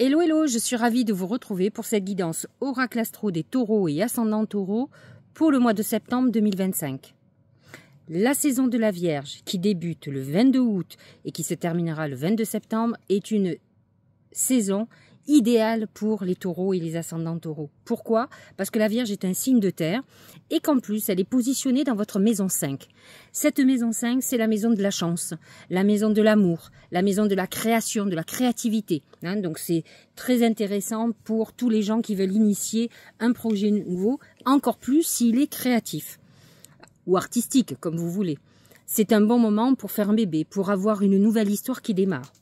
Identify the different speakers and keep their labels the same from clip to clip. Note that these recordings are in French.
Speaker 1: Hello, hello, je suis ravie de vous retrouver pour cette guidance Oracle Astro des taureaux et ascendants taureaux pour le mois de septembre 2025. La saison de la Vierge, qui débute le 22 août et qui se terminera le 22 septembre, est une saison idéale pour les taureaux et les ascendants taureaux. Pourquoi? Parce que la Vierge est un signe de terre et qu'en plus, elle est positionnée dans votre maison 5. Cette maison 5, c'est la maison de la chance, la maison de l'amour, la maison de la création, de la créativité. Donc c'est très intéressant pour tous les gens qui veulent initier un projet nouveau, encore plus s'il est créatif ou artistique, comme vous voulez. C'est un bon moment pour faire un bébé, pour avoir une nouvelle histoire qui démarre.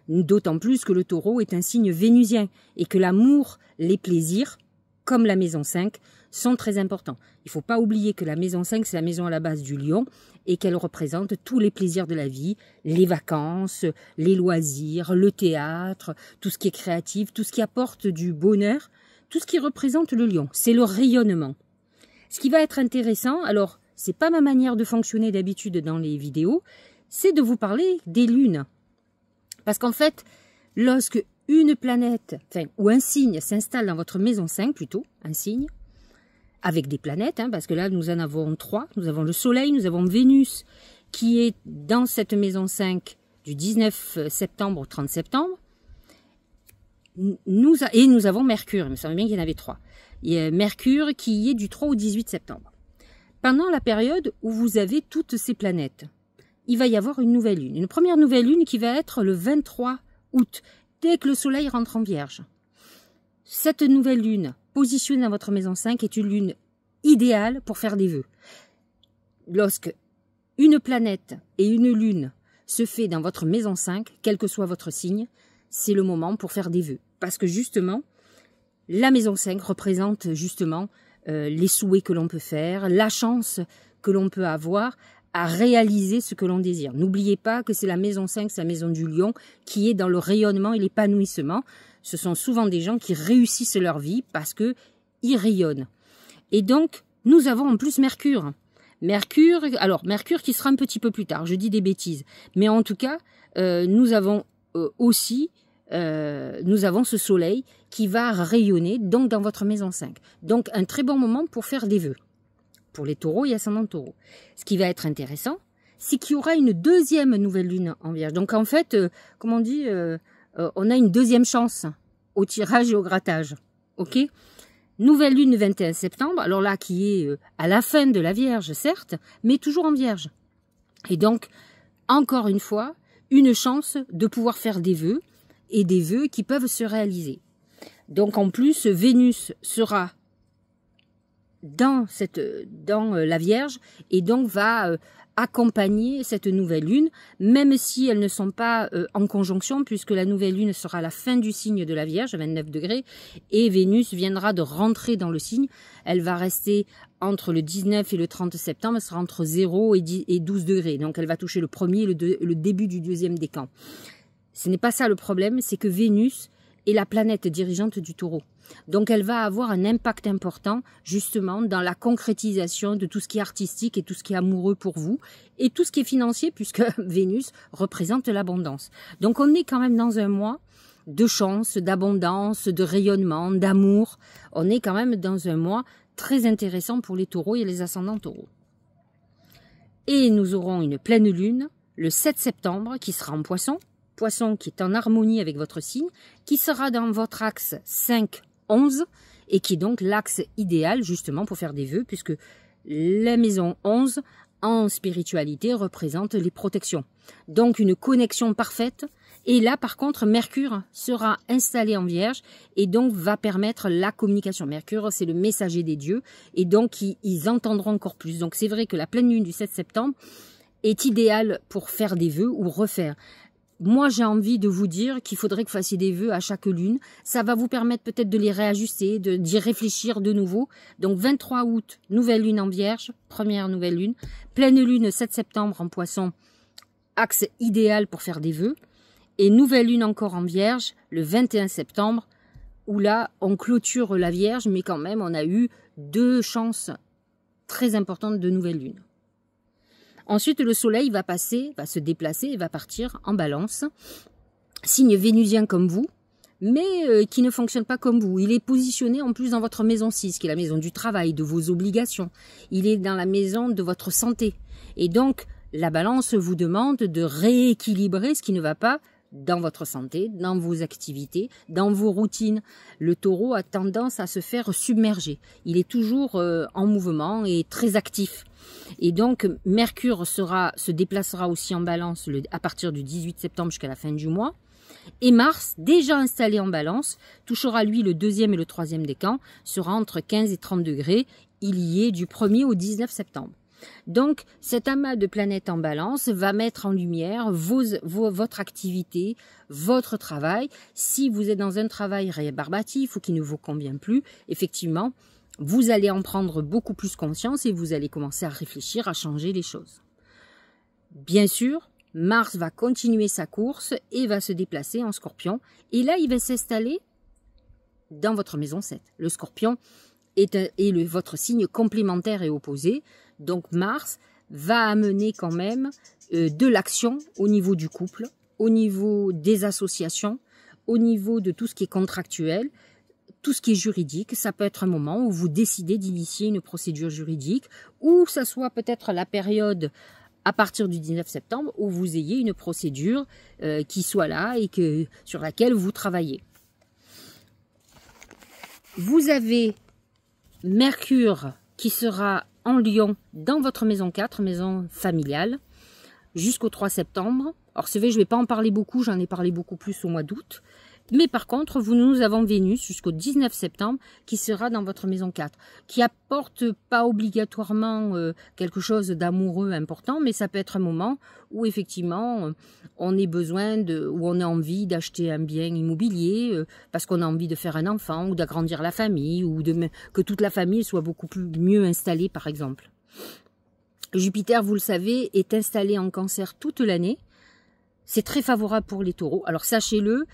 Speaker 1: D'autant plus que le taureau est un signe vénusien et que l'amour, les plaisirs, comme la maison 5, sont très importants. Il ne faut pas oublier que la maison 5, c'est la maison à la base du lion et qu'elle représente tous les plaisirs de la vie, les vacances, les loisirs, le théâtre, tout ce qui est créatif, tout ce qui apporte du bonheur, tout ce qui représente le lion. C'est le rayonnement. Ce qui va être intéressant, alors, c'est pas ma manière de fonctionner d'habitude dans les vidéos, c'est de vous parler des lunes. Parce qu'en fait, lorsque une planète, ou un signe s'installe dans votre maison 5 plutôt, un signe, avec des planètes, parce que là nous en avons 3, nous avons le Soleil, nous avons Vénus qui est dans cette maison 5 du 19 septembre au 30 septembre, et nous avons Mercure, il me semble bien qu'il y en avait 3. Il y a Mercure qui est du 3 au 18 septembre. Pendant la période où vous avez toutes ces planètes, il va y avoir une nouvelle lune. Une première nouvelle lune qui va être le 23 août, dès que le soleil rentre en Vierge. Cette nouvelle lune, positionnée dans votre maison 5, est une lune idéale pour faire des vœux. Lorsque une planète et une lune se fait dans votre maison 5, quel que soit votre signe, c'est le moment pour faire des vœux. Parce que justement, la maison 5 représente justement les souhaits que l'on peut faire, la chance que l'on peut avoir à réaliser ce que l'on désire. N'oubliez pas que c'est la maison 5, c'est la maison du lion, qui est dans le rayonnement et l'épanouissement. Ce sont souvent des gens qui réussissent leur vie parce qu'ils rayonnent. Et donc, nous avons en plus Mercure. Mercure qui sera un petit peu plus tard, je dis des bêtises. Mais en tout cas, nous avons aussi ce soleil qui va rayonner donc dans votre maison 5. Donc, un très bon moment pour faire des vœux. Pour les taureaux et ascendants taureaux. Ce qui va être intéressant, c'est qu'il y aura une deuxième nouvelle lune en Vierge. Donc en fait, comme on dit, on a une deuxième chance au tirage et au grattage. Ok? Nouvelle lune le 21 septembre, alors là qui est à la fin de la Vierge, certes, mais toujours en Vierge. Et donc, encore une fois, une chance de pouvoir faire des vœux et des vœux qui peuvent se réaliser. Donc en plus, Vénus sera dans la Vierge et donc va accompagner cette nouvelle lune, même si elles ne sont pas en conjonction, puisque la nouvelle lune sera à la fin du signe de la Vierge, à 29 degrés, et Vénus viendra de rentrer dans le signe. Elle va rester entre le 19 et le 30 septembre, elle sera entre 0 et 12 degrés, donc elle va toucher le premier et le début du deuxième décan. Ce n'est pas ça le problème, c'est que Vénus est la planète dirigeante du taureau. Donc elle va avoir un impact important justement dans la concrétisation de tout ce qui est artistique et tout ce qui est amoureux pour vous et tout ce qui est financier puisque Vénus représente l'abondance. Donc on est quand même dans un mois de chance, d'abondance, de rayonnement, d'amour. On est quand même dans un mois très intéressant pour les taureaux et les ascendants taureaux. Et nous aurons une pleine lune le 7 septembre qui sera en Poisson. Poisson qui est en harmonie avec votre signe, qui sera dans votre axe 5-11 et qui est donc l'axe idéal justement pour faire des vœux puisque la maison 11 en spiritualité représente les protections. Donc une connexion parfaite et là par contre Mercure sera installé en Vierge et donc va permettre la communication. Mercure c'est le messager des dieux et donc ils entendront encore plus. Donc c'est vrai que la pleine lune du 7 septembre est idéale pour faire des vœux ou refaire. Moi, j'ai envie de vous dire qu'il faudrait que vous fassiez des vœux à chaque lune. Ça va vous permettre peut-être de les réajuster, d'y réfléchir de nouveau. Donc, 23 août, nouvelle lune en Vierge, première nouvelle lune. Pleine lune, 7 septembre en Poisson, axe idéal pour faire des vœux. Et nouvelle lune encore en Vierge, le 21 septembre, où là, on clôture la Vierge, mais quand même, on a eu 2 chances très importantes de nouvelle lune. Ensuite, le soleil va se déplacer et va partir en Balance. Signe vénusien comme vous, mais qui ne fonctionne pas comme vous. Il est positionné en plus dans votre maison 6, qui est la maison du travail, de vos obligations. Il est dans la maison de votre santé. Et donc, la balance vous demande de rééquilibrer ce qui ne va pas dans votre santé, dans vos activités, dans vos routines. Le taureau a tendance à se faire submerger. Il est toujours en mouvement et très actif. Et donc, Mercure se déplacera aussi en balance à partir du 18 septembre jusqu'à la fin du mois. Et Mars, déjà installé en balance, touchera lui le 2e et le 3e décan, sera entre 15 et 30 degrés. Il y est du 1er au 19 septembre. Donc, cet amas de planètes en balance va mettre en lumière votre activité, votre travail. Si vous êtes dans un travail rébarbatif ou qui ne vous convient plus, effectivement, vous allez en prendre beaucoup plus conscience et vous allez commencer à réfléchir, à changer les choses. Bien sûr, Mars va continuer sa course et va se déplacer en Scorpion. Et là, il va s'installer dans votre maison 7. Le Scorpion est votre signe complémentaire et opposé. Donc Mars va amener quand même de l'action au niveau du couple, au niveau des associations, au niveau de tout ce qui est contractuel, tout ce qui est juridique. Ça peut être un moment où vous décidez d'initier une procédure juridique, ou ça soit peut-être la période à partir du 19 septembre où vous ayez une procédure qui soit là et sur laquelle vous travaillez. Vous avez Mercure qui sera en Lion dans votre maison 4, maison familiale, jusqu'au 3 septembre. Alors c'est vrai, je ne vais pas en parler beaucoup, j'en ai parlé beaucoup plus au mois d'août. Mais par contre, nous avons Vénus jusqu'au 19 septembre qui sera dans votre maison 4, qui apporte pas obligatoirement quelque chose d'amoureux important, mais ça peut être un moment où effectivement on ait besoin où on a envie d'acheter un bien immobilier parce qu'on a envie de faire un enfant ou d'agrandir la famille ou que toute la famille soit beaucoup mieux installée par exemple. Jupiter, vous le savez, est installé en Cancer toute l'année. C'est très favorable pour les taureaux. Alors sachez-le,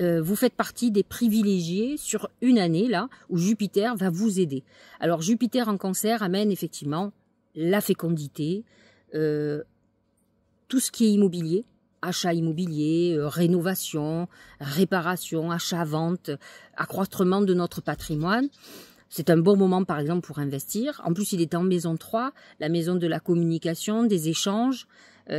Speaker 1: vous faites partie des privilégiés sur une année là où Jupiter va vous aider. Alors Jupiter en Cancer amène effectivement la fécondité, tout ce qui est immobilier, achat immobilier, rénovation, réparation, achat-vente, accroissement de notre patrimoine. C'est un bon moment par exemple pour investir. En plus il est en maison 3, la maison de la communication, des échanges.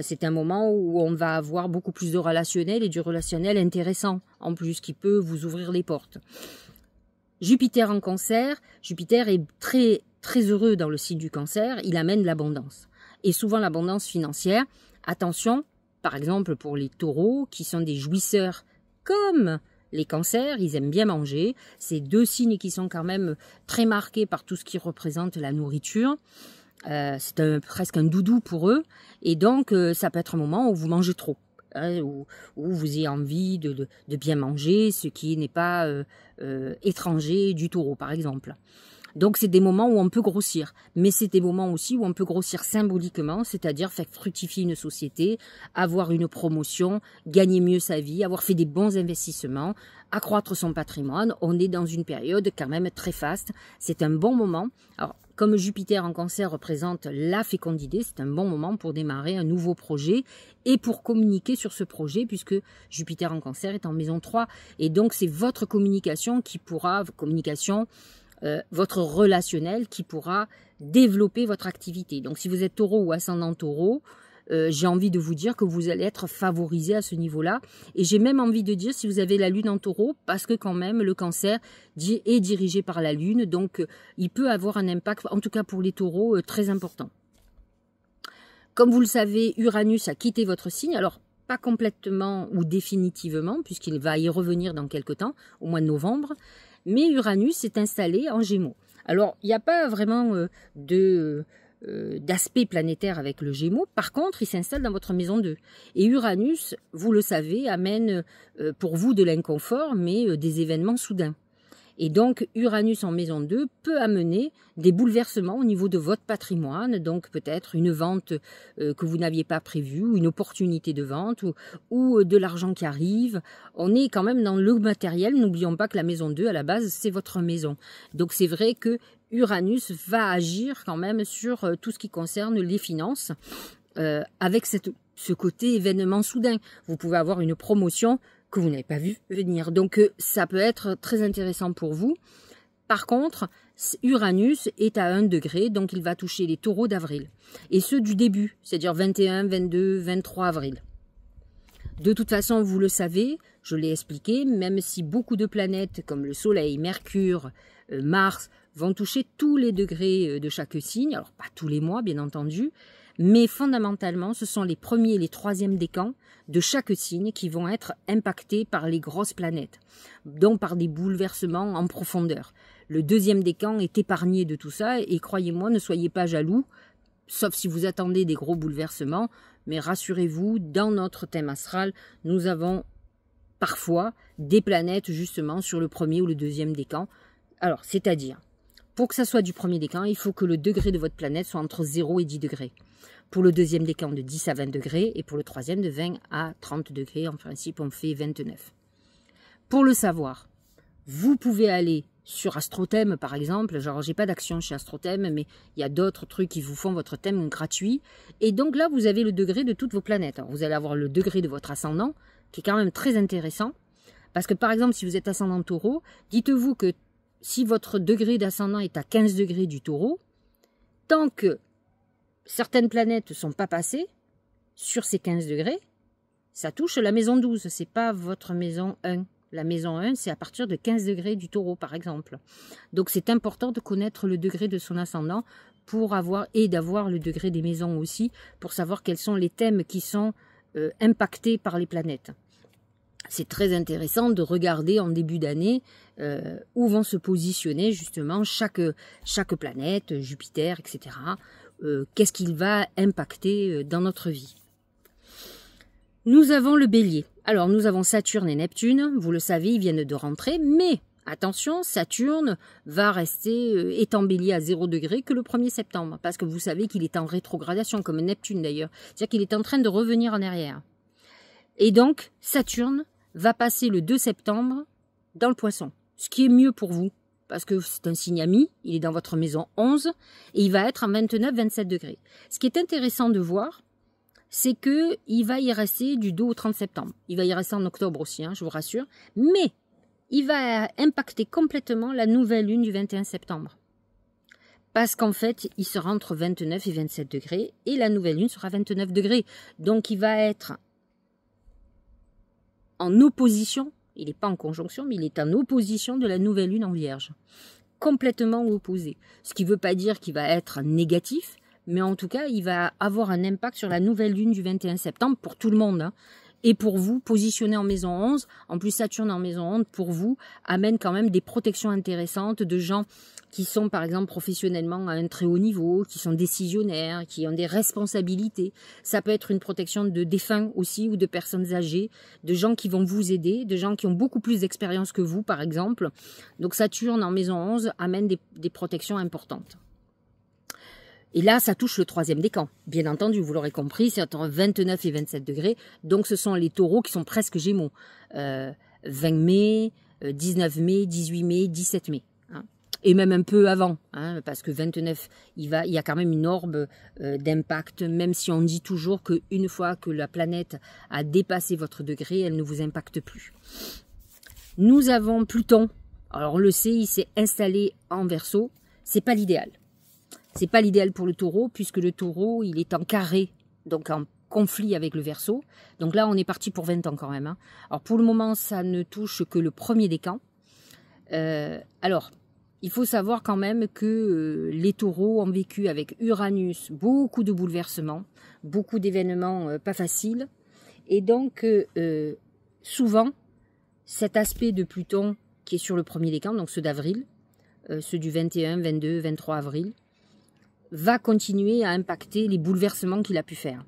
Speaker 1: C'est un moment où on va avoir beaucoup plus de relationnel et du relationnel intéressant, en plus, qui peut vous ouvrir les portes. Jupiter en Cancer, Jupiter est très, très heureux dans le signe du Cancer, il amène l'abondance. Et souvent l'abondance financière. Attention, par exemple pour les taureaux, qui sont des jouisseurs comme les cancers, ils aiment bien manger. C'est deux signes qui sont quand même très marqués par tout ce qui représente la nourriture. C'est presque un doudou pour eux, et donc ça peut être un moment où vous mangez trop, hein, où vous ayez envie de bien manger, ce qui n'est pas étranger du taureau par exemple. Donc c'est des moments où on peut grossir, mais c'est des moments aussi où on peut grossir symboliquement, c'est-à-dire faire fructifier une société, avoir une promotion, gagner mieux sa vie, avoir fait des bons investissements, accroître son patrimoine. On est dans une période quand même très faste, c'est un bon moment. Alors, comme Jupiter en Cancer représente la fécondité, c'est un bon moment pour démarrer un nouveau projet et pour communiquer sur ce projet, puisque Jupiter en Cancer est en maison 3. Et donc, c'est votre communication votre relationnel qui pourra développer votre activité. Donc, si vous êtes taureau ou ascendant taureau, j'ai envie de vous dire que vous allez être favorisé à ce niveau-là. Et j'ai même envie de dire si vous avez la lune en taureau, parce que quand même le cancer est dirigé par la lune, donc il peut avoir un impact, en tout cas pour les taureaux, très important. Comme vous le savez, Uranus a quitté votre signe, alors pas complètement ou définitivement, puisqu'il va y revenir dans quelque temps, au mois de novembre, mais Uranus est installé en Gémeaux. Alors, il n'y a pas vraiment d'aspect planétaire avec le Gémeaux. Par contre, il s'installe dans votre maison 2. Et Uranus, vous le savez, amène pour vous de l'inconfort, mais des événements soudains. Et donc, Uranus en maison 2 peut amener des bouleversements au niveau de votre patrimoine, donc peut-être une vente que vous n'aviez pas prévue, ou une opportunité de vente, ou de l'argent qui arrive. On est quand même dans le matériel. N'oublions pas que la maison 2, à la base, c'est votre maison. Donc, c'est vrai que Uranus va agir quand même sur tout ce qui concerne les finances, avec ce côté événement soudain. Vous pouvez avoir une promotion que vous n'avez pas vu venir. Donc ça peut être très intéressant pour vous. Par contre, Uranus est à 1 degré, donc il va toucher les taureaux d'avril. Et ceux du début, c'est-à-dire 21, 22, 23 avril. De toute façon, vous le savez, je l'ai expliqué, même si beaucoup de planètes comme le Soleil, Mercure, Mars vont toucher tous les degrés de chaque signe, alors pas tous les mois bien entendu, mais fondamentalement ce sont les premiers et les troisièmes décans de chaque signe qui vont être impactés par les grosses planètes, donc par des bouleversements en profondeur. Le deuxième décan est épargné de tout ça et croyez-moi, ne soyez pas jaloux, sauf si vous attendez des gros bouleversements, mais rassurez-vous, dans notre thème astral, nous avons parfois des planètes justement sur le premier ou le deuxième décan. Alors, c'est-à-dire, pour que ça soit du premier décan, il faut que le degré de votre planète soit entre 0 et 10 degrés. Pour le deuxième décan, de 10 à 20 degrés, et pour le troisième, de 20 à 30 degrés. En principe, on fait 29. Pour le savoir, vous pouvez aller sur Astrothème, par exemple. Genre, j'ai pas d'action chez Astrothème, mais il y a d'autres trucs qui vous font votre thème gratuit. Et donc là, vous avez le degré de toutes vos planètes. Alors, vous allez avoir le degré de votre ascendant, qui est quand même très intéressant. Parce que, par exemple, si vous êtes ascendant taureau, dites-vous que si votre degré d'ascendant est à 15 degrés du taureau, tant que certaines planètes ne sont pas passées sur ces 15 degrés, ça touche la maison 12, c'est pas votre maison 1. La maison 1, c'est à partir de 15 degrés du taureau, par exemple. Donc c'est important de connaître le degré de son ascendant pour avoir, et d'avoir le degré des maisons aussi, pour savoir quels sont les thèmes qui sont impactés par les planètes. C'est très intéressant de regarder en début d'année où vont se positionner justement chaque planète, Jupiter, etc. Qu'est-ce qu'il va impacter dans notre vie. Nous avons le Bélier. Alors nous avons Saturne et Neptune, vous le savez, ils viennent de rentrer, mais attention, Saturne va rester est en Bélier à 0 degré que le 1er septembre, parce que vous savez qu'il est en rétrogradation, comme Neptune d'ailleurs, c'est-à-dire qu'il est en train de revenir en arrière. Et donc, Saturne va passer le 2 septembre dans le Poisson, ce qui est mieux pour vous, parce que c'est un signe ami, il est dans votre maison 11, et il va être en 29-27 degrés. Ce qui est intéressant de voir, c'est qu'il va y rester du 2 au 30 septembre. Il va y rester en octobre aussi, hein, je vous rassure, mais il va impacter complètement la nouvelle lune du 21 septembre. Parce qu'en fait, il sera entre 29 et 27 degrés, et la nouvelle lune sera 29 degrés. Donc il va être en opposition, il n'est pas en conjonction, mais il est en opposition de la nouvelle lune en Vierge. Complètement opposé. Ce qui ne veut pas dire qu'il va être négatif, mais en tout cas, il va avoir un impact sur la nouvelle lune du 21 septembre pour tout le monde. Hein. Et pour vous, positionné en maison 11, en plus Saturne en maison 11, pour vous, amène quand même des protections intéressantes de gens qui sont par exemple professionnellement à un très haut niveau, qui sont décisionnaires, qui ont des responsabilités. Ça peut être une protection de défunts aussi ou de personnes âgées, de gens qui vont vous aider, de gens qui ont beaucoup plus d'expérience que vous par exemple. Donc Saturne en maison 11 amène des protections importantes. Et là, ça touche le 3e décan. Bien entendu, vous l'aurez compris, c'est entre 29 et 27 degrés. Donc, ce sont les taureaux qui sont presque gémeaux. 20 mai, 19 mai, 18 mai, 17 mai. Hein. Et même un peu avant, hein, parce que 29, il y a quand même une orbe d'impact, même si on dit toujours qu'une fois que la planète a dépassé votre degré, elle ne vous impacte plus. Nous avons Pluton. Alors, on le sait, il s'est installé en Verseau. C'est pas l'idéal. C'est pas l'idéal pour le taureau, puisque le taureau, il est en carré, donc en conflit avec le Verseau. Donc là, on est parti pour 20 ans quand même. Hein. Alors pour le moment, ça ne touche que le 1er décan. Alors, il faut savoir quand même que les taureaux ont vécu avec Uranus beaucoup de bouleversements, beaucoup d'événements pas faciles. Et donc, souvent, cet aspect de Pluton qui est sur le 1er décan, donc ceux d'avril, ceux du 21, 22, 23 avril, va continuer à impacter les bouleversements qu'il a pu faire.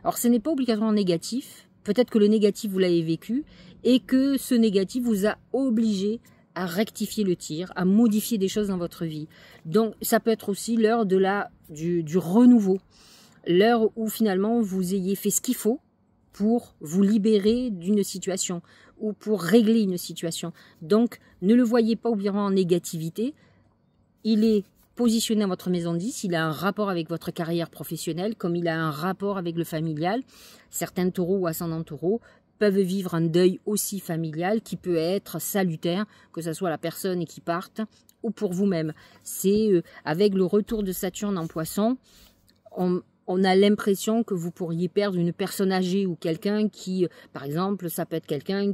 Speaker 1: Alors ce n'est pas obligatoirement négatif, peut-être que le négatif vous l'avez vécu, et que ce négatif vous a obligé à rectifier le tir, à modifier des choses dans votre vie. Donc ça peut être aussi l'heure du renouveau, l'heure où finalement vous ayez fait ce qu'il faut pour vous libérer d'une situation, ou pour régler une situation. Donc ne le voyez pas obligatoirement en négativité, il est positionné à votre maison 10, il a un rapport avec votre carrière professionnelle, comme il a un rapport avec le familial. Certains taureaux ou ascendants taureaux peuvent vivre un deuil aussi familial qui peut être salutaire, que ce soit la personne qui parte ou pour vous-même. C'est avec le retour de Saturne en Poisson, on a l'impression que vous pourriez perdre une personne âgée ou quelqu'un qui, par exemple, ça peut être quelqu'un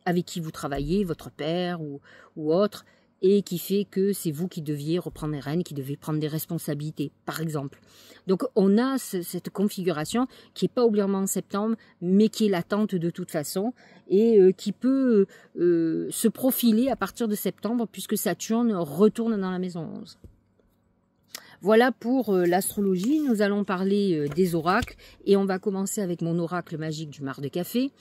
Speaker 1: avec qui vous travaillez, votre père ou autre, et qui fait que c'est vous qui deviez reprendre les rênes, qui devez prendre des responsabilités, par exemple. Donc on a cette configuration qui n'est pas obligatoirement en septembre, mais qui est latente de toute façon, et qui peut se profiler à partir de septembre, puisque Saturne retourne dans la maison 11. Voilà pour l'astrologie. Nous allons parler des oracles, et on va commencer avec mon oracle magique du Mar de Café.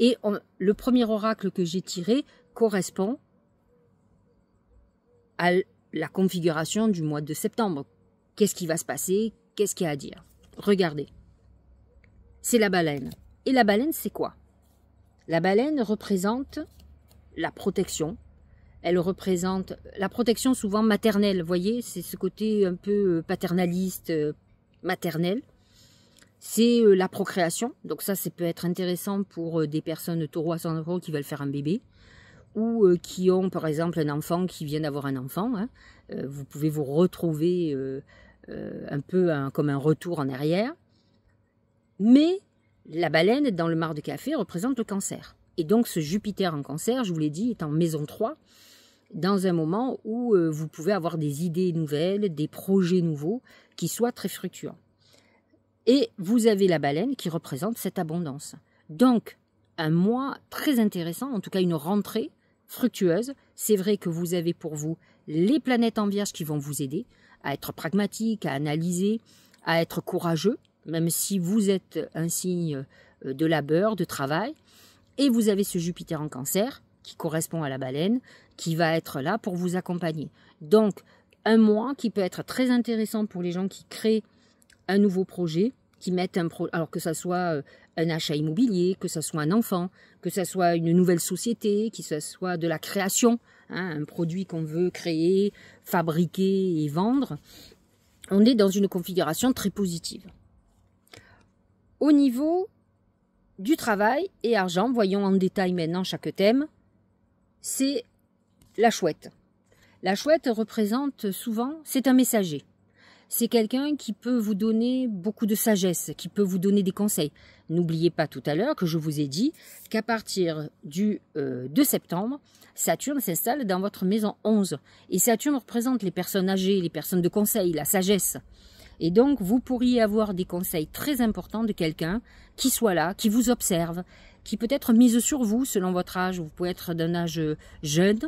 Speaker 1: Et le premier oracle que j'ai tiré correspond à la configuration du mois de septembre. Qu'est-ce qui va se passer? Qu'est-ce qu'il y a à dire? Regardez. C'est la baleine. Et la baleine, c'est quoi? La baleine représente la protection. Elle représente la protection souvent maternelle. Vous voyez, c'est ce côté un peu paternaliste, maternel. C'est la procréation. Donc ça peut être intéressant pour des personnes taureaux ascendant taureau qui veulent faire un bébé, ou qui ont par exemple un enfant qui vient d'avoir un enfant. Hein. Vous pouvez vous retrouver un peu comme un retour en arrière. Mais la baleine dans le Mar de Café représente le cancer. Et donc ce Jupiter en cancer, je vous l'ai dit, est en maison 3, dans un moment où vous pouvez avoir des idées nouvelles, des projets nouveaux qui soient très fructueux. Et vous avez la baleine qui représente cette abondance. Donc un mois très intéressant, en tout cas une rentrée fructueuse. C'est vrai que vous avez pour vous les planètes en Vierge qui vont vous aider à être pragmatique, à analyser, à être courageux, même si vous êtes un signe de labeur, de travail. Et vous avez ce Jupiter en cancer qui correspond à la baleine, qui va être là pour vous accompagner. Donc un mois qui peut être très intéressant pour les gens qui créent un nouveau projet, qui mettent alors que ça soit un achat immobilier, que ce soit un enfant, que ce soit une nouvelle société, que ce soit de la création, hein, un produit qu'on veut créer, fabriquer et vendre. On est dans une configuration très positive. Au niveau du travail et argent, voyons en détail maintenant chaque thème, c'est la chouette. La chouette représente souvent, c'est un messager. C'est quelqu'un qui peut vous donner beaucoup de sagesse, qui peut vous donner des conseils. N'oubliez pas tout à l'heure que je vous ai dit qu'à partir du 2 septembre, Saturne s'installe dans votre maison 11. Et Saturne représente les personnes âgées, les personnes de conseil, la sagesse. Et donc, vous pourriez avoir des conseils très importants de quelqu'un qui soit là, qui vous observe, qui peut être mise sur vous selon votre âge. Vous pouvez être d'un âge jeune,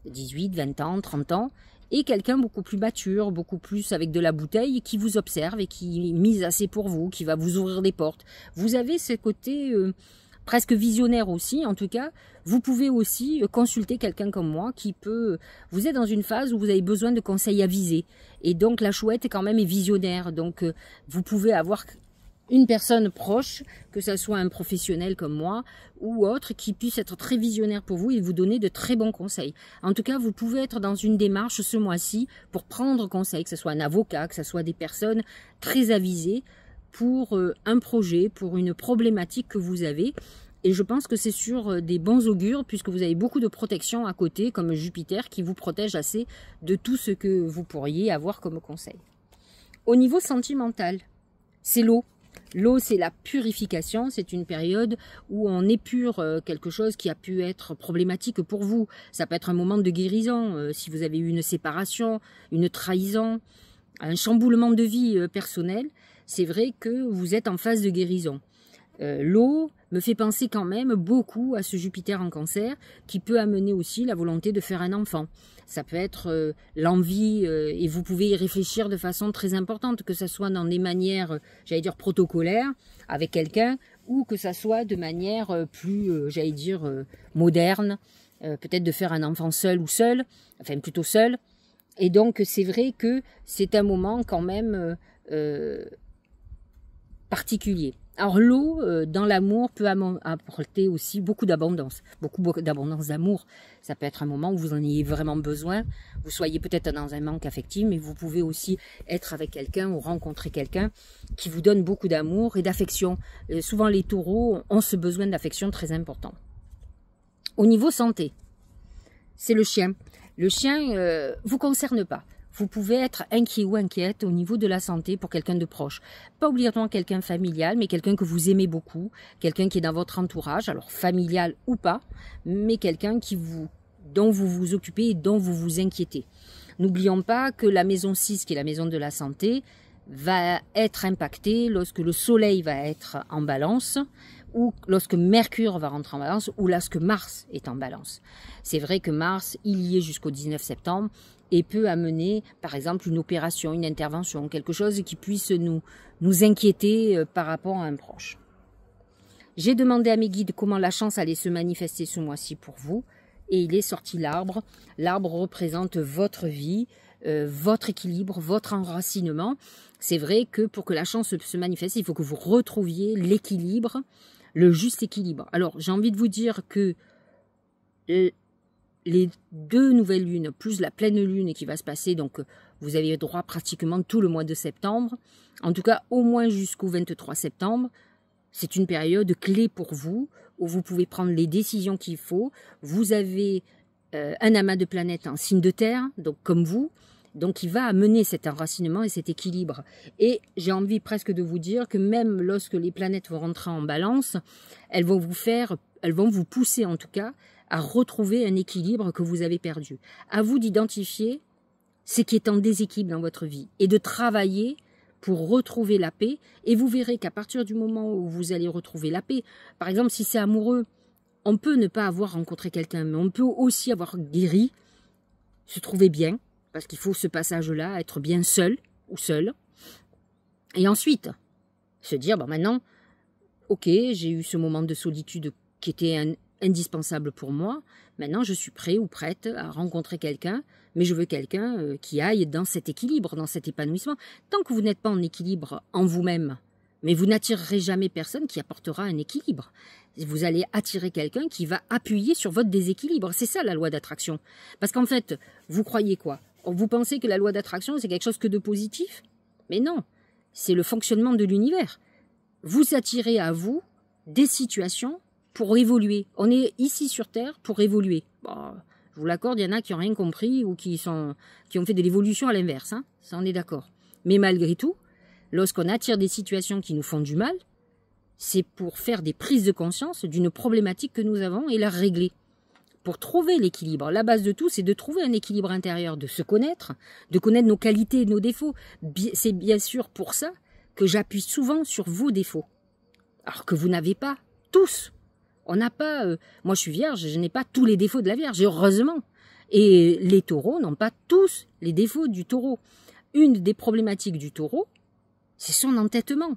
Speaker 1: 18, 20 ans, 30 ans, et quelqu'un beaucoup plus mature, beaucoup plus avec de la bouteille, qui vous observe et qui mise assez pour vous, qui va vous ouvrir des portes. Vous avez ce côté presque visionnaire aussi, en tout cas. Vous pouvez aussi consulter quelqu'un comme moi qui peut... Vous êtes dans une phase où vous avez besoin de conseils avisés. Et donc la chouette est quand même visionnaire. Donc vous pouvez avoir une personne proche, que ce soit un professionnel comme moi ou autre, qui puisse être très visionnaire pour vous et vous donner de très bons conseils. En tout cas, vous pouvez être dans une démarche ce mois-ci pour prendre conseil, que ce soit un avocat, que ce soit des personnes très avisées pour un projet, pour une problématique que vous avez. Et je pense que c'est sur des bons augures, puisque vous avez beaucoup de protection à côté, comme Jupiter, qui vous protège assez de tout ce que vous pourriez avoir comme conseil. Au niveau sentimental, c'est l'eau. L'eau, c'est la purification, c'est une période où on épure quelque chose qui a pu être problématique pour vous. Ça peut être un moment de guérison, si vous avez eu une séparation, une trahison, un chamboulement de vie personnel. C'est vrai que vous êtes en phase de guérison. L'eau me fait penser quand même beaucoup à ce Jupiter en cancer qui peut amener aussi la volonté de faire un enfant. Ça peut être l'envie et vous pouvez y réfléchir de façon très importante, que ce soit dans des manières, j'allais dire, protocolaires avec quelqu'un ou que ça soit de manière plus, j'allais dire, moderne, peut-être de faire un enfant seul ou seul, enfin plutôt seul. Et donc c'est vrai que c'est un moment quand même particulier. Alors l'eau, dans l'amour, peut apporter aussi beaucoup d'abondance. Beaucoup d'abondance d'amour. Ça peut être un moment où vous en ayez vraiment besoin. Vous soyez peut-être dans un manque affectif, mais vous pouvez aussi être avec quelqu'un ou rencontrer quelqu'un qui vous donne beaucoup d'amour et d'affection. Souvent les taureaux ont ce besoin d'affection très important. Au niveau santé, c'est le chien. Le chien vous concerne pas. Vous pouvez être inquiet ou inquiète au niveau de la santé pour quelqu'un de proche. Pas obligatoirement quelqu'un familial, mais quelqu'un que vous aimez beaucoup, quelqu'un qui est dans votre entourage, alors familial ou pas, mais quelqu'un dont vous vous occupez et dont vous vous inquiétez. N'oublions pas que la maison 6, qui est la maison de la santé, va être impactée lorsque le soleil va être en balance, ou lorsque Mercure va rentrer en balance, ou lorsque Mars est en balance. C'est vrai que Mars, il y est jusqu'au 19 septembre, et peut amener, par exemple, une opération, une intervention, quelque chose qui puisse nous inquiéter par rapport à un proche. J'ai demandé à mes guides comment la chance allait se manifester ce mois-ci pour vous, et il est sorti l'arbre. L'arbre représente votre vie, votre équilibre, votre enracinement. C'est vrai que pour que la chance se manifeste, il faut que vous retrouviez l'équilibre, le juste équilibre. Alors, j'ai envie de vous dire que les 2 nouvelles lunes, plus la pleine lune qui va se passer, donc vous avez droit pratiquement tout le mois de septembre, en tout cas au moins jusqu'au 23 septembre, c'est une période clé pour vous, où vous pouvez prendre les décisions qu'il faut. Vous avez un amas de planètes en signe de terre, donc comme vous, donc il va amener cet enracinement et cet équilibre. Et j'ai envie presque de vous dire que même lorsque les planètes vont rentrer en balance, elles vont vous pousser en tout cas, à retrouver un équilibre que vous avez perdu. À vous d'identifier ce qui est en déséquilibre dans votre vie et de travailler pour retrouver la paix. Et vous verrez qu'à partir du moment où vous allez retrouver la paix, par exemple si c'est amoureux, on peut ne pas avoir rencontré quelqu'un, mais on peut aussi avoir guéri, se trouver bien, parce qu'il faut ce passage-là, être bien seul ou seul. Et ensuite, se dire, maintenant, ok, j'ai eu ce moment de solitude qui était indispensable pour moi. Maintenant, je suis prêt ou prête à rencontrer quelqu'un, mais je veux quelqu'un qui aille dans cet équilibre, dans cet épanouissement. Tant que vous n'êtes pas en équilibre en vous-même, mais vous n'attirerez jamais personne qui apportera un équilibre. Vous allez attirer quelqu'un qui va appuyer sur votre déséquilibre. C'est ça la loi d'attraction. Parce qu'en fait, vous croyez quoi? Vous pensez que la loi d'attraction, c'est quelque chose que de positif? Mais non, c'est le fonctionnement de l'univers. Vous attirez à vous des situations pour évoluer. On est ici sur Terre pour évoluer. Bon, je vous l'accorde, il y en a qui n'ont rien compris ou qui ont fait de l'évolution à l'inverse. Hein, ça, on est d'accord. Mais malgré tout, lorsqu'on attire des situations qui nous font du mal, c'est pour faire des prises de conscience d'une problématique que nous avons et la régler. Pour trouver l'équilibre. La base de tout, c'est de trouver un équilibre intérieur, de se connaître, de connaître nos qualités et nos défauts. C'est bien sûr pour ça que j'appuie souvent sur vos défauts. Alors que vous n'avez pas tous. On n'a pas... moi, je suis vierge, je n'ai pas tous les défauts de la vierge, heureusement. Et les taureaux n'ont pas tous les défauts du taureau. Une des problématiques du taureau, c'est son entêtement.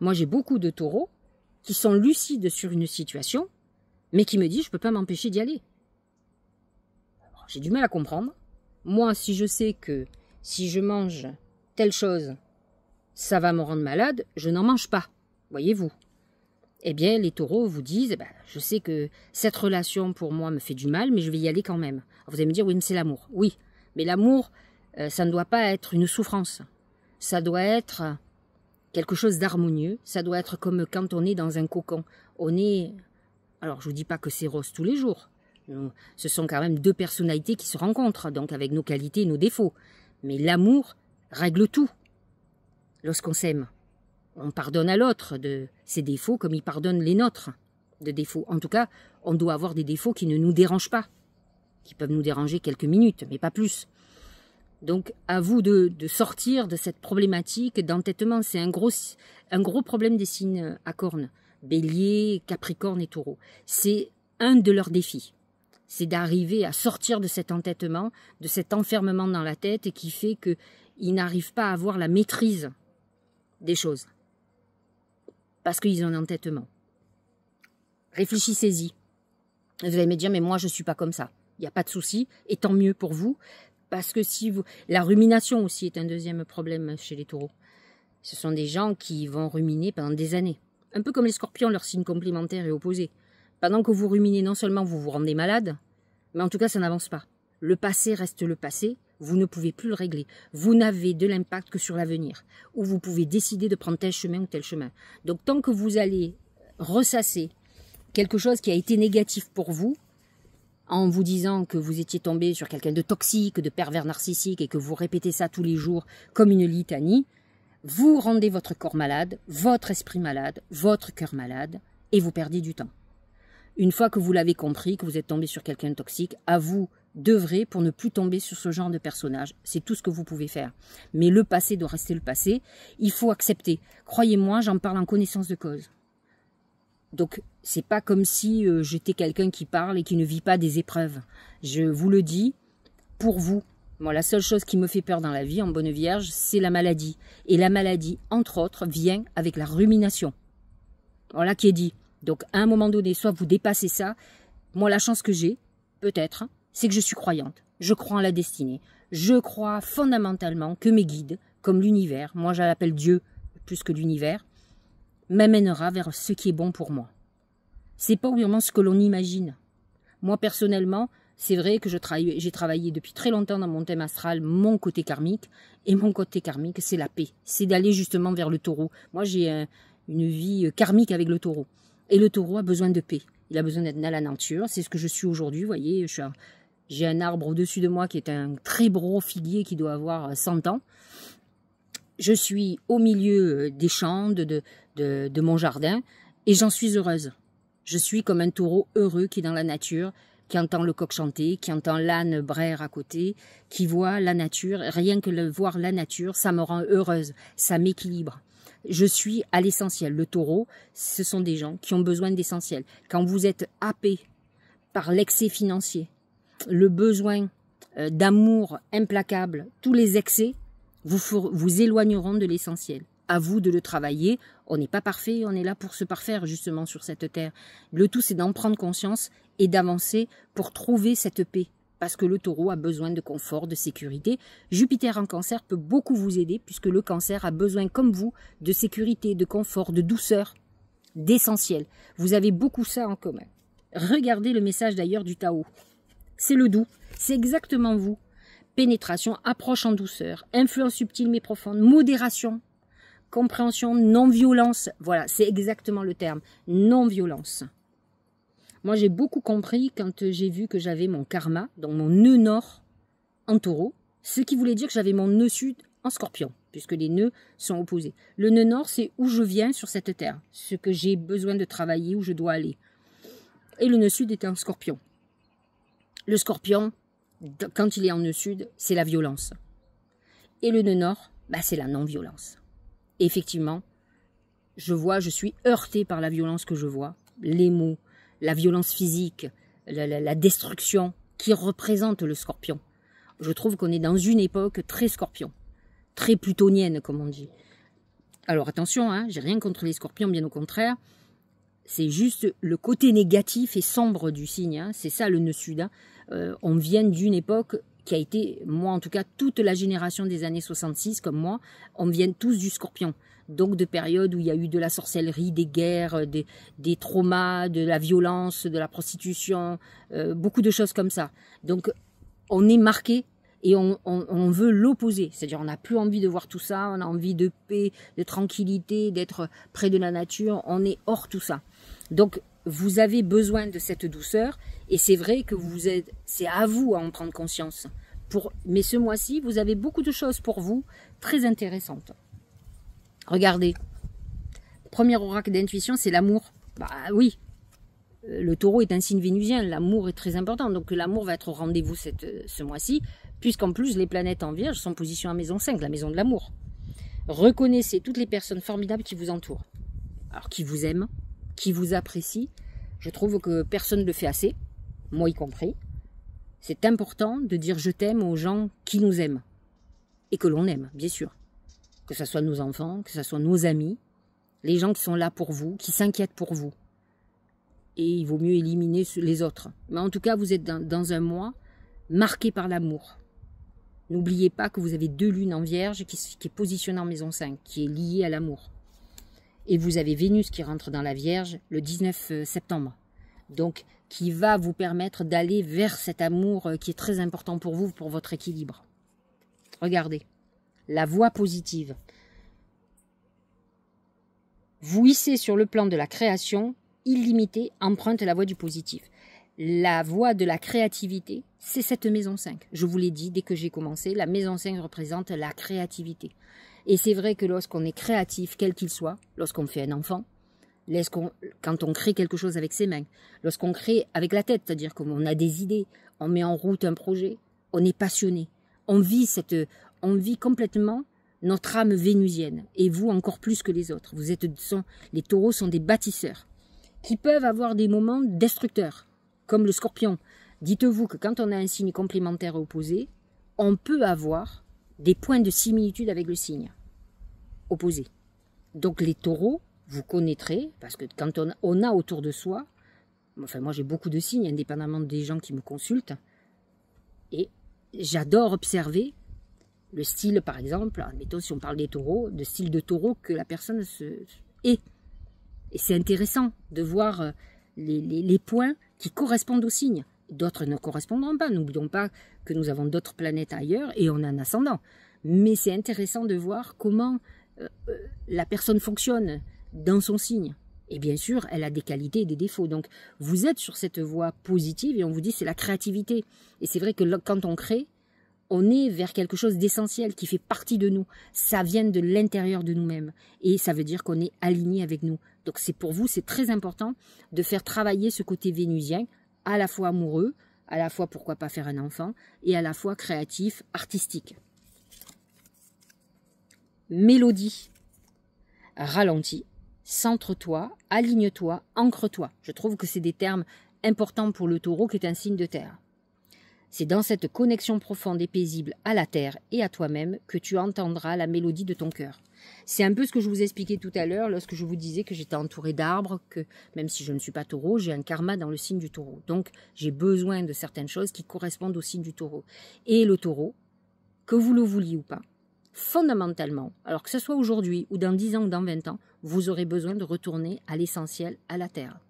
Speaker 1: Moi, j'ai beaucoup de taureaux qui sont lucides sur une situation, mais qui me disent, je ne peux pas m'empêcher d'y aller. J'ai du mal à comprendre. Moi, si je sais que si je mange telle chose, ça va me rendre malade, je n'en mange pas. Voyez-vous. Eh bien, les taureaux vous disent, je sais que cette relation pour moi me fait du mal, mais je vais y aller quand même. Alors, vous allez me dire, oui, mais c'est l'amour. Oui, mais l'amour, ça ne doit pas être une souffrance. Ça doit être quelque chose d'harmonieux. Ça doit être comme quand on est dans un cocon. Alors, je ne vous dis pas que c'est rose tous les jours. Ce sont quand même 2 personnalités qui se rencontrent, donc avec nos qualités et nos défauts. Mais l'amour règle tout. Lorsqu'on s'aime, on pardonne à l'autre de ses défauts comme il pardonne les nôtres de défauts. En tout cas, on doit avoir des défauts qui ne nous dérangent pas, qui peuvent nous déranger quelques minutes, mais pas plus. Donc, à vous de sortir de cette problématique d'entêtement. C'est un gros problème des signes à cornes. Bélier, Capricorne et Taureau. C'est un de leurs défis. C'est d'arriver à sortir de cet entêtement, de cet enfermement dans la tête et qui fait qu'ils n'arrivent pas à avoir la maîtrise des choses. Parce qu'ils ont un entêtement. Réfléchissez-y. Vous allez me dire, mais moi je ne suis pas comme ça. Il n'y a pas de souci, et tant mieux pour vous. Parce que la rumination aussi est un deuxième problème chez les taureaux. Ce sont des gens qui vont ruminer pendant des années. Un peu comme les scorpions, leur signe complémentaire est opposé. Pendant que vous ruminez, non seulement vous vous rendez malade, mais en tout cas ça n'avance pas. Le passé reste le passé, vous ne pouvez plus le régler. Vous n'avez de l'impact que sur l'avenir, où vous pouvez décider de prendre tel chemin ou tel chemin. Donc tant que vous allez ressasser quelque chose qui a été négatif pour vous, en vous disant que vous étiez tombé sur quelqu'un de toxique, de pervers narcissique, et que vous répétez ça tous les jours comme une litanie, vous rendez votre corps malade, votre esprit malade, votre cœur malade, et vous perdez du temps. Une fois que vous l'avez compris, que vous êtes tombé sur quelqu'un de toxique, à vous d'œuvrer pour ne plus tomber sur ce genre de personnage. C'est tout ce que vous pouvez faire. Mais le passé doit rester le passé. Il faut accepter. Croyez-moi, j'en parle en connaissance de cause. Donc, c'est pas comme si j'étais quelqu'un qui parle et qui ne vit pas des épreuves. Je vous le dis, pour vous. Moi, la seule chose qui me fait peur dans la vie, en bonne vierge, c'est la maladie. Et la maladie, entre autres, vient avec la rumination. Voilà qui est dit. Donc, à un moment donné, soit vous dépassez ça. Moi, la chance que j'ai, peut-être, c'est que je suis croyante. Je crois en la destinée. Je crois fondamentalement que mes guides, comme l'univers, moi je l'appelle Dieu plus que l'univers, m'amènera vers ce qui est bon pour moi. C'est pas vraiment ce que l'on imagine. Moi, personnellement, c'est vrai que j'ai travaillé depuis très longtemps dans mon thème astral, mon côté karmique, et mon côté karmique, c'est la paix. C'est d'aller justement vers le taureau. Moi, j'ai une vie karmique avec le taureau. Et le taureau a besoin de paix. Il a besoin d'être dans la nature. C'est ce que je suis aujourd'hui. Vous voyez, j'ai un arbre au-dessus de moi qui est un très gros figuier qui doit avoir 100 ans. Je suis au milieu des champs, de mon jardin, et j'en suis heureuse. Je suis comme un taureau heureux qui est dans la nature, qui entend le coq chanter, qui entend l'âne braire à côté, qui voit la nature. Rien que voir la nature, ça me rend heureuse, ça m'équilibre. Je suis à l'essentiel. Le taureau, ce sont des gens qui ont besoin d'essentiel. Quand vous êtes happé par l'excès financier, le besoin d'amour implacable, tous les excès vous éloigneront de l'essentiel. À vous de le travailler. On n'est pas parfait, on est là pour se parfaire justement sur cette terre. Le tout, c'est d'en prendre conscience et d'avancer pour trouver cette paix. Parce que le taureau a besoin de confort, de sécurité. Jupiter en cancer peut beaucoup vous aider puisque le cancer a besoin, comme vous, de sécurité, de confort, de douceur, d'essentiel. Vous avez beaucoup ça en commun. Regardez le message d'ailleurs du Tao. C'est le doux, c'est exactement vous. Pénétration, approche en douceur, influence subtile mais profonde, modération, compréhension, non-violence. Voilà, c'est exactement le terme, non-violence. Moi, j'ai beaucoup compris quand j'ai vu que j'avais mon karma, donc mon nœud nord en taureau, ce qui voulait dire que j'avais mon nœud sud en scorpion, puisque les nœuds sont opposés. Le nœud nord, c'est où je viens sur cette terre, ce que j'ai besoin de travailler, où je dois aller. Et le nœud sud est en scorpion. Le scorpion, quand il est en nœud sud, c'est la violence. Et le nœud nord, c'est la non-violence. Et effectivement, je suis heurtée par la violence que je vois, les mots, la violence physique, la destruction qui représente le scorpion. Je trouve qu'on est dans une époque très scorpion, très plutonienne comme on dit. Alors attention, j'ai rien contre les scorpions, bien au contraire. C'est juste le côté négatif et sombre du signe, c'est ça le nœud sud. On vient d'une époque qui a été, moi en tout cas, toute la génération des années 66, comme moi, on vient tous du scorpion. Donc de périodes où il y a eu de la sorcellerie, des guerres, des traumas, de la violence, de la prostitution, beaucoup de choses comme ça. Donc on est marqué et on veut l'opposer. C'est-à-dire on n'a plus envie de voir tout ça, on a envie de paix, de tranquillité, d'être près de la nature, on est hors tout ça. Donc vous avez besoin de cette douceur et c'est vrai que c'est à vous à en prendre conscience. Mais ce mois-ci, vous avez beaucoup de choses pour vous très intéressantes. Regardez, premier oracle d'intuition, c'est l'amour. Oui, le taureau est un signe vénusien, l'amour est très important, donc l'amour va être au rendez-vous ce mois-ci, puisqu'en plus les planètes en Vierge sont positionnées en maison 5, la maison de l'amour. Reconnaissez toutes les personnes formidables qui vous entourent, alors qui vous aiment, qui vous apprécient. Je trouve que personne ne le fait assez, moi y compris. C'est important de dire je t'aime aux gens qui nous aiment, et que l'on aime, bien sûr. Que ce soit nos enfants, que ce soit nos amis, les gens qui sont là pour vous, qui s'inquiètent pour vous. Et il vaut mieux éliminer les autres. Mais en tout cas, vous êtes dans un mois marqué par l'amour. N'oubliez pas que vous avez 2 lunes en Vierge qui est positionnée en maison 5, qui est liée à l'amour. Et vous avez Vénus qui rentre dans la Vierge le 19 septembre. Donc, qui va vous permettre d'aller vers cet amour qui est très important pour vous, pour votre équilibre. Regardez, la voie positive. Vous hissez sur le plan de la création, illimité, emprunte la voie du positif. La voie de la créativité, c'est cette maison 5. Je vous l'ai dit dès que j'ai commencé, la maison 5 représente la créativité. Et c'est vrai que lorsqu'on est créatif, quel qu'il soit, lorsqu'on fait un enfant, quand on crée quelque chose avec ses mains, lorsqu'on crée avec la tête, c'est-à-dire qu'on a des idées, on met en route un projet, on est passionné, on vit complètement notre âme vénusienne, et vous encore plus que les autres. Les taureaux sont des bâtisseurs, qui peuvent avoir des moments destructeurs, comme le scorpion. Dites-vous que quand on a un signe complémentaire opposé, on peut avoir des points de similitude avec le signe opposé. Donc les taureaux, vous connaîtrez, parce que quand on a autour de soi, enfin moi j'ai beaucoup de signes, indépendamment des gens qui me consultent, et j'adore observer le style, par exemple, admettons si on parle des taureaux, de style de taureau que la personne est. Et c'est intéressant de voir les points qui correspondent aux signes. D'autres ne correspondront pas. N'oublions pas que nous avons d'autres planètes ailleurs et on a un ascendant. Mais c'est intéressant de voir comment la personne fonctionne dans son signe. Et bien sûr, elle a des qualités et des défauts. Donc, vous êtes sur cette voie positive et on vous dit c'est la créativité. Et c'est vrai que quand on crée, on est vers quelque chose d'essentiel qui fait partie de nous. Ça vient de l'intérieur de nous-mêmes. Et ça veut dire qu'on est aligné avec nous. Donc, c'est pour vous, c'est très important de faire travailler ce côté vénusien, à la fois amoureux, à la fois pourquoi pas faire un enfant, et à la fois créatif, artistique. Mélodie, ralentis, centre-toi, aligne-toi, ancre-toi. Je trouve que c'est des termes importants pour le taureau qui est un signe de terre. C'est dans cette connexion profonde et paisible à la terre et à toi-même que tu entendras la mélodie de ton cœur. C'est un peu ce que je vous expliquais tout à l'heure lorsque je vous disais que j'étais entourée d'arbres, que même si je ne suis pas taureau, j'ai un karma dans le signe du taureau. Donc j'ai besoin de certaines choses qui correspondent au signe du taureau. Et le taureau, que vous le vouliez ou pas, fondamentalement, alors que ce soit aujourd'hui ou dans 10 ans ou dans 20 ans, vous aurez besoin de retourner à l'essentiel, à la terre.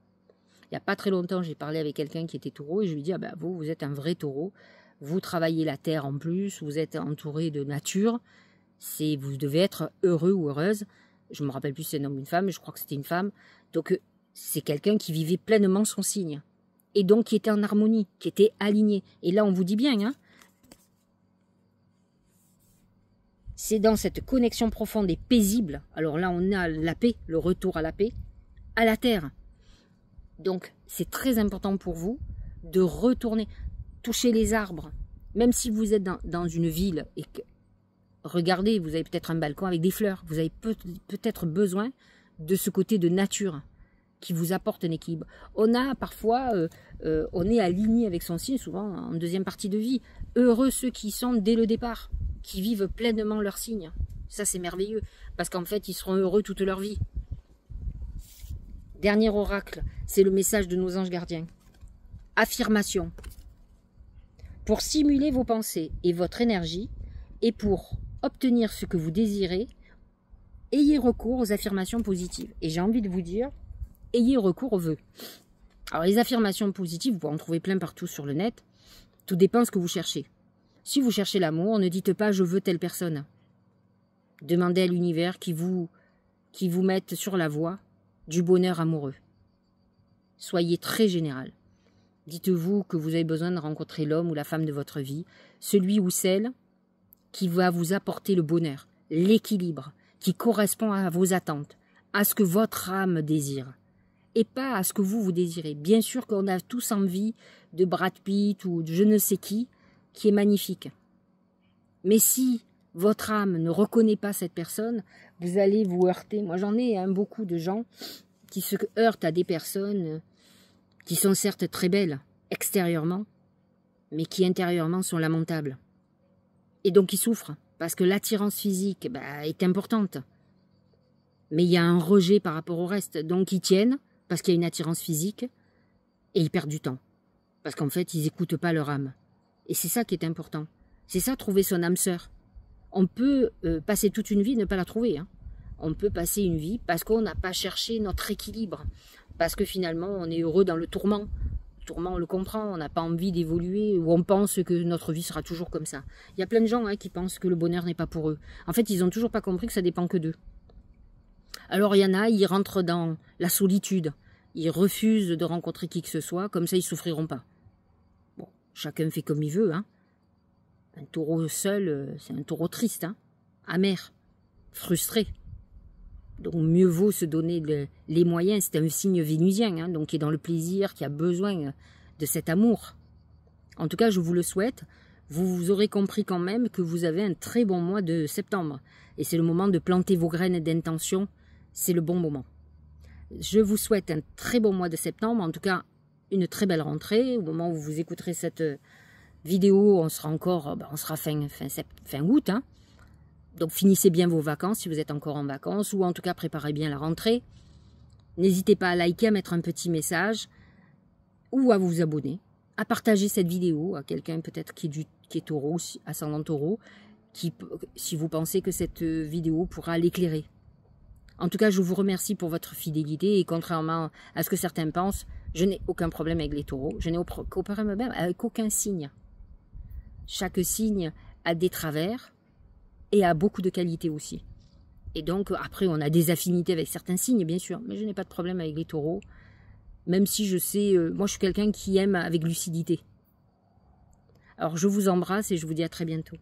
Speaker 1: Il n'y a pas très longtemps, j'ai parlé avec quelqu'un qui était taureau et je lui ai dit, vous êtes un vrai taureau, vous travaillez la terre en plus, vous êtes entouré de nature, vous devez être heureux ou heureuse. Je ne me rappelle plus si c'est un homme ou une femme, mais je crois que c'était une femme. Donc c'est quelqu'un qui vivait pleinement son signe et donc qui était en harmonie, qui était aligné. Et là on vous dit bien, hein, c'est dans cette connexion profonde et paisible, alors là on a la paix, le retour à la paix, à la terre. Donc, c'est très important pour vous de retourner, toucher les arbres. Même si vous êtes dans une ville et que, regardez, vous avez peut-être un balcon avec des fleurs. Vous avez peut-être besoin de ce côté de nature qui vous apporte un équilibre. On a parfois, on est aligné avec son signe, souvent en deuxième partie de vie. Heureux ceux qui sont dès le départ, qui vivent pleinement leur signe. Ça, c'est merveilleux, parce qu'en fait, ils seront heureux toute leur vie. Dernier oracle, c'est le message de nos anges gardiens. Affirmation. Pour stimuler vos pensées et votre énergie, et pour obtenir ce que vous désirez, ayez recours aux affirmations positives. Et j'ai envie de vous dire, ayez recours aux vœux. Alors les affirmations positives, vous pouvez en trouver plein partout sur le net. Tout dépend de ce que vous cherchez. Si vous cherchez l'amour, ne dites pas « je veux telle personne ». Demandez à l'univers qui vous mette sur la voie du bonheur amoureux. Soyez très général. Dites-vous que vous avez besoin de rencontrer l'homme ou la femme de votre vie, celui ou celle qui va vous apporter le bonheur, l'équilibre, qui correspond à vos attentes, à ce que votre âme désire, et pas à ce que vous désirez. Bien sûr qu'on a tous envie de Brad Pitt ou de je ne sais qui est magnifique. Mais si votre âme ne reconnaît pas cette personne, vous allez vous heurter. Moi, j'en ai beaucoup de gens qui se heurtent à des personnes qui sont certes très belles extérieurement, mais qui intérieurement sont lamentables. Et donc, ils souffrent, parce que l'attirance physique est importante. Mais il y a un rejet par rapport au reste. Donc, ils tiennent, parce qu'il y a une attirance physique, et ils perdent du temps. Parce qu'en fait, ils n'écoutent pas leur âme. Et c'est ça qui est important. C'est ça, trouver son âme sœur. On peut passer toute une vie et ne pas la trouver. Hein. on peut passer une vie parce qu'on n'a pas cherché notre équilibre. Parce que finalement, on est heureux dans le tourment. Le tourment, on le comprend, on n'a pas envie d'évoluer ou on pense que notre vie sera toujours comme ça. Il y a plein de gens qui pensent que le bonheur n'est pas pour eux. En fait, ils n'ont toujours pas compris que ça dépend que d'eux. Alors, il y en a, ils rentrent dans la solitude. Ils refusent de rencontrer qui que ce soit, comme ça, ils ne souffriront pas. Bon, chacun fait comme il veut. Hein. Un taureau seul, c'est un taureau triste, hein, amer, frustré. Donc mieux vaut se donner les moyens, c'est un signe vénusien, hein, donc qui est dans le plaisir, qui a besoin de cet amour. En tout cas, je vous le souhaite. Vous aurez compris quand même que vous avez un très bon mois de septembre. Et c'est le moment de planter vos graines d'intention, c'est le bon moment. Je vous souhaite un très bon mois de septembre, en tout cas une très belle rentrée. Au moment où vous écouterez cette vidéo, on sera encore, on sera fin août, hein. Donc finissez bien vos vacances si vous êtes encore en vacances ou en tout cas préparez bien la rentrée. N'hésitez pas à liker, à mettre un petit message ou à vous abonner, à partager cette vidéo à quelqu'un peut-être qui est taureau, ascendant taureau, si vous pensez que cette vidéo pourra l'éclairer. En tout cas, je vous remercie pour votre fidélité et contrairement à ce que certains pensent, je n'ai aucun problème avec les taureaux, je n'ai aucun problème avec aucun signe. Chaque signe a des travers et a beaucoup de qualités aussi. Et donc, après, on a des affinités avec certains signes, bien sûr, mais je n'ai pas de problème avec les taureaux, même si je sais, moi je suis quelqu'un qui aime avec lucidité. Alors, je vous embrasse et je vous dis à très bientôt.